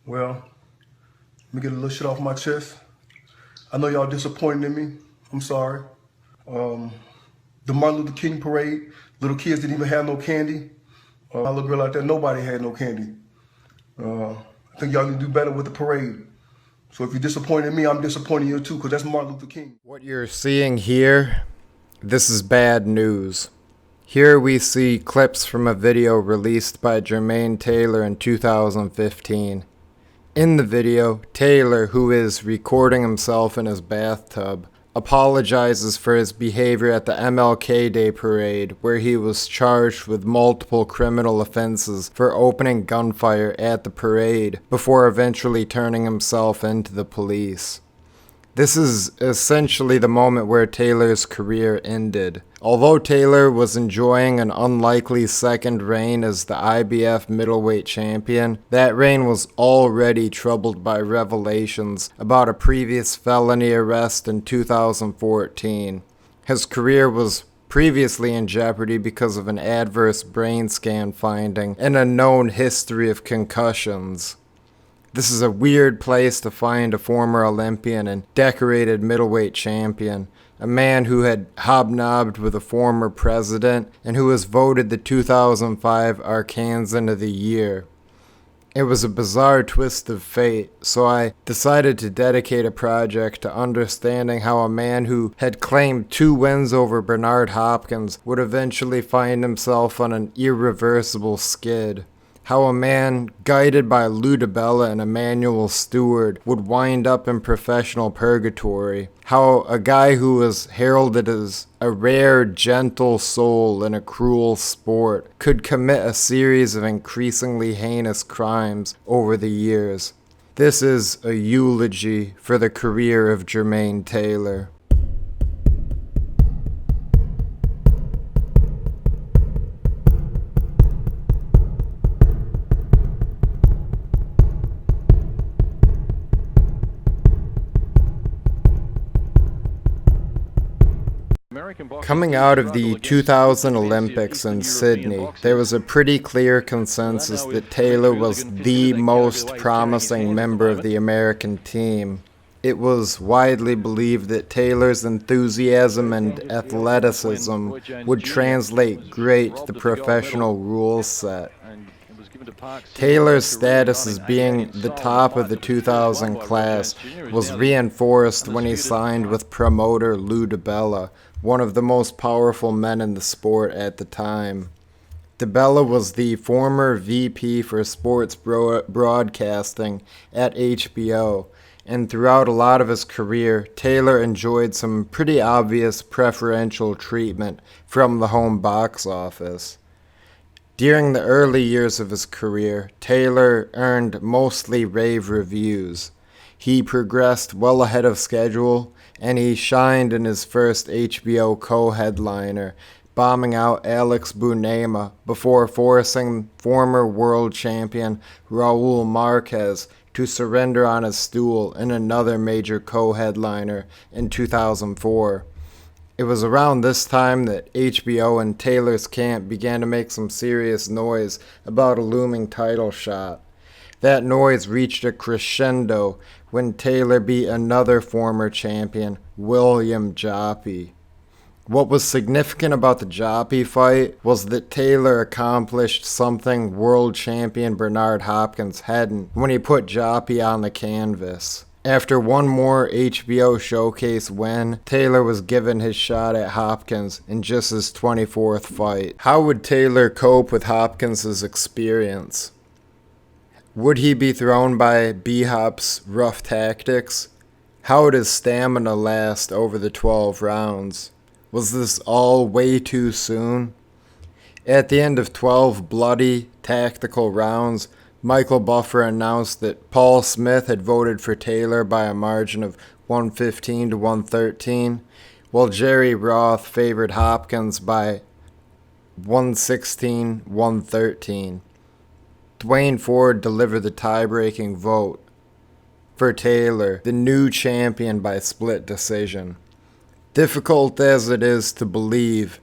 Well, let me get a little shit off my chest. I know y'all disappointed in me. I'm sorry. The Martin Luther King parade, little kids didn't even have no candy. My little girl out there, nobody had no candy. I think y'all need to do better with the parade. So if you're disappointed in me, I'm disappointed in you too, because that's Martin Luther King. What you're seeing here, this is bad news. Here we see clips from a video released by Jermain Taylor in 2015. In the video, Taylor, who is recording himself in his bathtub, apologizes for his behavior at the MLK Day parade, where he was charged with multiple criminal offenses for opening gunfire at the parade before eventually turning himself into the police. This is essentially the moment where Taylor's career ended. Although Taylor was enjoying an unlikely second reign as the IBF middleweight champion, that reign was already troubled by revelations about a previous felony arrest in 2014. His career was previously in jeopardy because of an adverse brain scan finding and a known history of concussions. This is a weird place to find a former Olympian and decorated middleweight champion, a man who had hobnobbed with a former president and who was voted the 2005 Arkansan of the Year. It was a bizarre twist of fate, so I decided to dedicate a project to understanding how a man who had claimed 2 wins over Bernard Hopkins would eventually find himself on an irreversible skid. How a man guided by Lou DiBella and Emmanuel Stewart would wind up in professional purgatory. How a guy who was heralded as a rare, gentle soul in a cruel sport could commit a series of increasingly heinous crimes over the years. This is a eulogy for the career of Jermain Taylor. Coming out of the 2000 Olympics in Sydney, there was a pretty clear consensus that Taylor was the most promising member of the American team. It was widely believed that Taylor's enthusiasm and athleticism would translate great to the professional rules set. Taylor's status as being the top of the 2000 class was reinforced when he signed with promoter Lou DiBella, one of the most powerful men in the sport at the time. DiBella was the former VP for sports broadcasting at HBO, and throughout a lot of his career, Taylor enjoyed some pretty obvious preferential treatment from the home box office. During the early years of his career, Taylor earned mostly rave reviews. He progressed well ahead of schedule, and he shined in his first HBO co-headliner, bombing out Alex Bunema before forcing former world champion Raul Marquez to surrender on his stool in another major co-headliner in 2004. It was around this time that HBO and Taylor's camp began to make some serious noise about a looming title shot. That noise reached a crescendo when Taylor beat another former champion, William Joppy. What was significant about the Joppy fight was that Taylor accomplished something world champion Bernard Hopkins hadn't when he put Joppy on the canvas. After one more HBO showcase win, Taylor was given his shot at Hopkins in just his 24th fight. How would Taylor cope with Hopkins' experience? Would he be thrown by B-Hop's rough tactics? How would his stamina last over the 12 rounds? Was this all way too soon? At the end of 12 bloody, tactical rounds, Michael Buffer announced that Paul Smith had voted for Taylor by a margin of 115 to 113, while Jerry Roth favored Hopkins by 116-113. Dwayne Ford delivered the tie-breaking vote for Taylor, the new champion, by split decision. Difficult as it is to believe,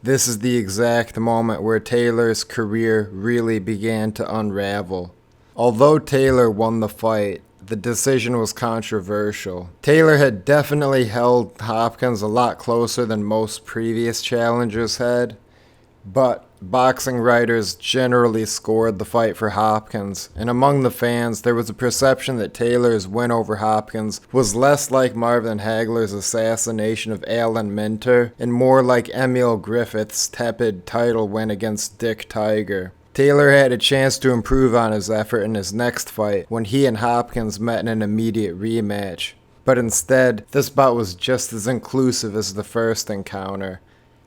this is the exact moment where Taylor's career really began to unravel. Although Taylor won the fight, the decision was controversial. Taylor had definitely held Hopkins a lot closer than most previous challengers had, but boxing writers generally scored the fight for Hopkins, and among the fans there was a perception that Taylor's win over Hopkins was less like Marvin Hagler's assassination of Alan Minter and more like Emil Griffith's tepid title win against Dick Tiger. Taylor had a chance to improve on his effort in his next fight when he and Hopkins met in an immediate rematch. But instead, this bout was just as inclusive as the first encounter.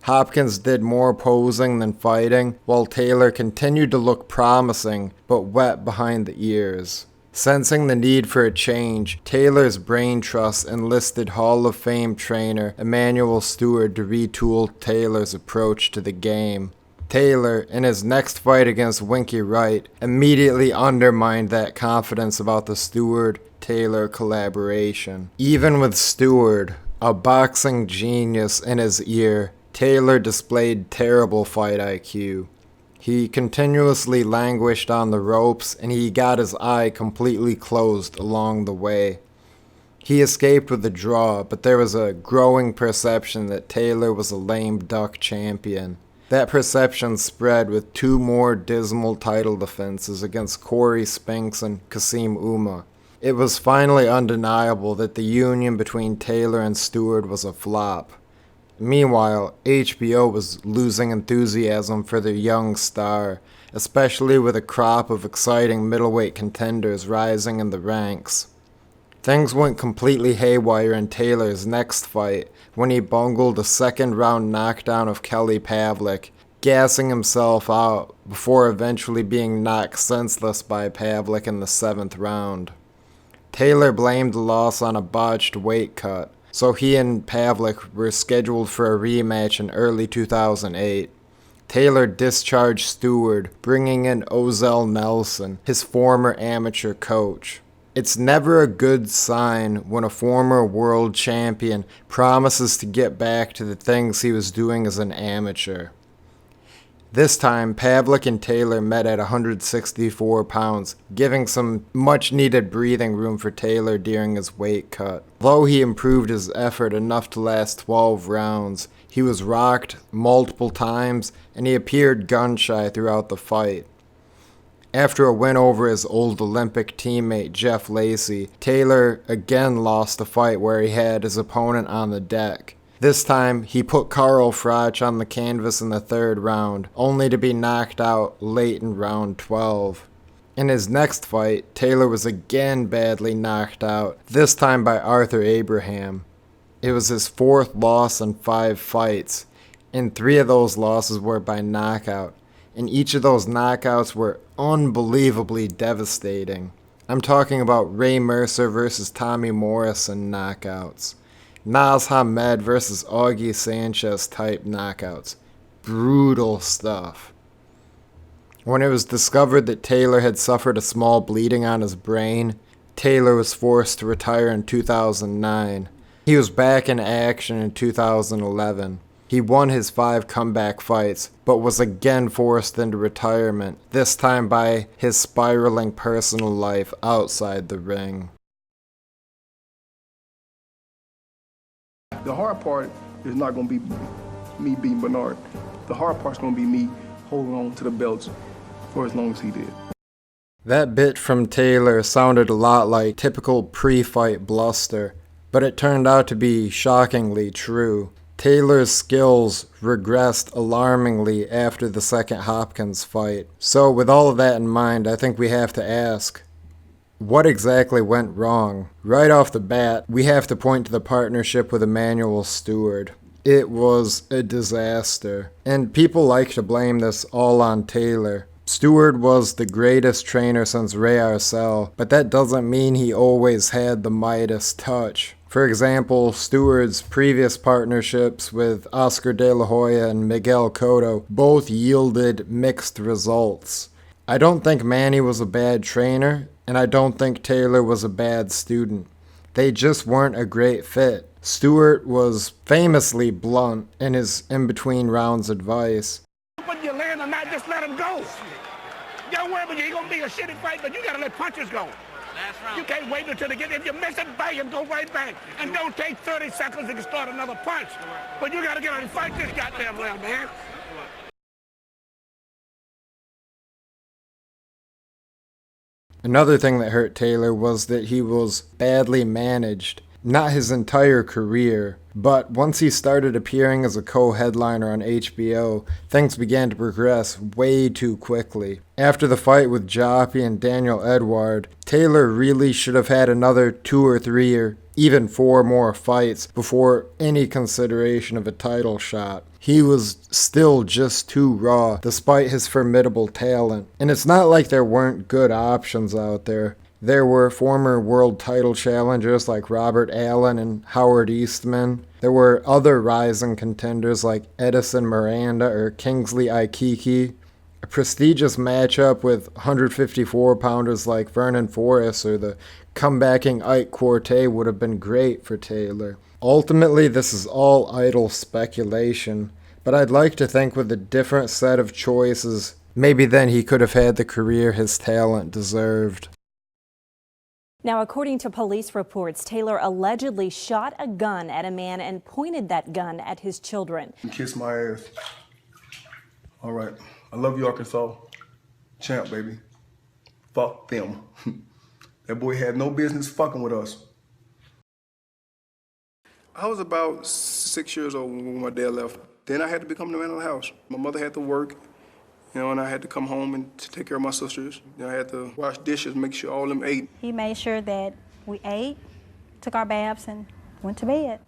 Hopkins did more posing than fighting, while Taylor continued to look promising but wet behind the ears. Sensing the need for a change, Taylor's brain trust enlisted Hall of Fame trainer Emanuel Steward to retool Taylor's approach to the game. Taylor, in his next fight against Winky Wright, immediately undermined that confidence about the Steward-Taylor collaboration. Even with Steward, a boxing genius in his ear, Taylor displayed terrible fight IQ. He continuously languished on the ropes, and he got his eye completely closed along the way. He escaped with a draw, but there was a growing perception that Taylor was a lame duck champion. That perception spread with two more dismal title defenses against Corey Spinks and Kasim Uma. It was finally undeniable that the union between Taylor and Steward was a flop. Meanwhile, HBO was losing enthusiasm for their young star, especially with a crop of exciting middleweight contenders rising in the ranks. Things went completely haywire in Taylor's next fight when he bungled a second-round knockdown of Kelly Pavlik, gassing himself out before eventually being knocked senseless by Pavlik in the 7th round. Taylor blamed the loss on a botched weight cut, so he and Pavlik were scheduled for a rematch in early 2008. Taylor discharged Steward, bringing in Ozell Nelson, his former amateur coach. It's never a good sign when a former world champion promises to get back to the things he was doing as an amateur. This time, Pavlik and Taylor met at 164 pounds, giving some much-needed breathing room for Taylor during his weight cut. Though he improved his effort enough to last 12 rounds, he was rocked multiple times, and he appeared gun-shy throughout the fight. After a win over his old Olympic teammate Jeff Lacey, Taylor again lost a fight where he had his opponent on the deck. This time, he put Carl Froch on the canvas in the 3rd round, only to be knocked out late in round 12. In his next fight, Taylor was again badly knocked out, this time by Arthur Abraham. It was his 4th loss in 5 fights, and 3 of those losses were by knockout, and each of those knockouts were unbelievably devastating. I'm talking about Ray Mercer versus Tommy Morrison knockouts. Naz Hamed versus Augie Sanchez type knockouts. Brutal stuff. When it was discovered that Taylor had suffered a small bleeding on his brain, Taylor was forced to retire in 2009. He was back in action in 2011. He won his 5 comeback fights, but was again forced into retirement, this time by his spiraling personal life outside the ring. The hard part is not going to be me beating Bernard. The hard part's going to be me holding on to the belts for as long as he did. That bit from Taylor sounded a lot like typical pre-fight bluster, but it turned out to be shockingly true. Taylor's skills regressed alarmingly after the second Hopkins fight. So with all of that in mind, I think we have to ask, what exactly went wrong? Right off the bat, we have to point to the partnership with Emanuel Steward. It was a disaster, and people like to blame this all on Taylor. Steward was the greatest trainer since Ray Arcel, but that doesn't mean he always had the Midas touch. For example, Steward's previous partnerships with Oscar De La Hoya and Miguel Cotto both yielded mixed results. I don't think Manny was a bad trainer, and I don't think Taylor was a bad student. They just weren't a great fit. Stewart was famously blunt in his in-between rounds advice. When you land or not, just let him go. Yo, don't worry about you. It's going to be a shitty fight, but you got to let punches go. Last round. You can't wait until they get, if you miss it, bang, and go right back. And don't take 30 seconds to start another punch. But you got to get on and fight this goddamn well, man. Another thing that hurt Taylor was that he was badly managed. Not his entire career, but once he started appearing as a co-headliner on HBO, things began to progress way too quickly. After the fight with Joppy and Daniel Edward, Taylor really should have had another 2 or 3 or even 4 more fights before any consideration of a title shot. He was still just too raw, despite his formidable talent. And it's not like there weren't good options out there. There were former world title challengers like Robert Allen and Howard Eastman. There were other rising contenders like Edison Miranda or Kingsley Aikiki. A prestigious matchup with 154-pounders like Vernon Forrest or the comebacking Ike Quartey would have been great for Taylor. Ultimately, this is all idle speculation, but I'd like to think with a different set of choices, maybe then he could have had the career his talent deserved. Now, according to police reports, Taylor allegedly shot a gun at a man and pointed that gun at his children. Kiss my ass. All right. I love you, Arkansas. Champ, baby. Fuck them. That boy had no business fucking with us. I was about 6 years old when my dad left. Then I had to become the man of the house. My mother had to work, and I had to come home and to take care of my sisters. I had to wash dishes, make sure all of them ate. He made sure that we ate, took our baths, and went to bed.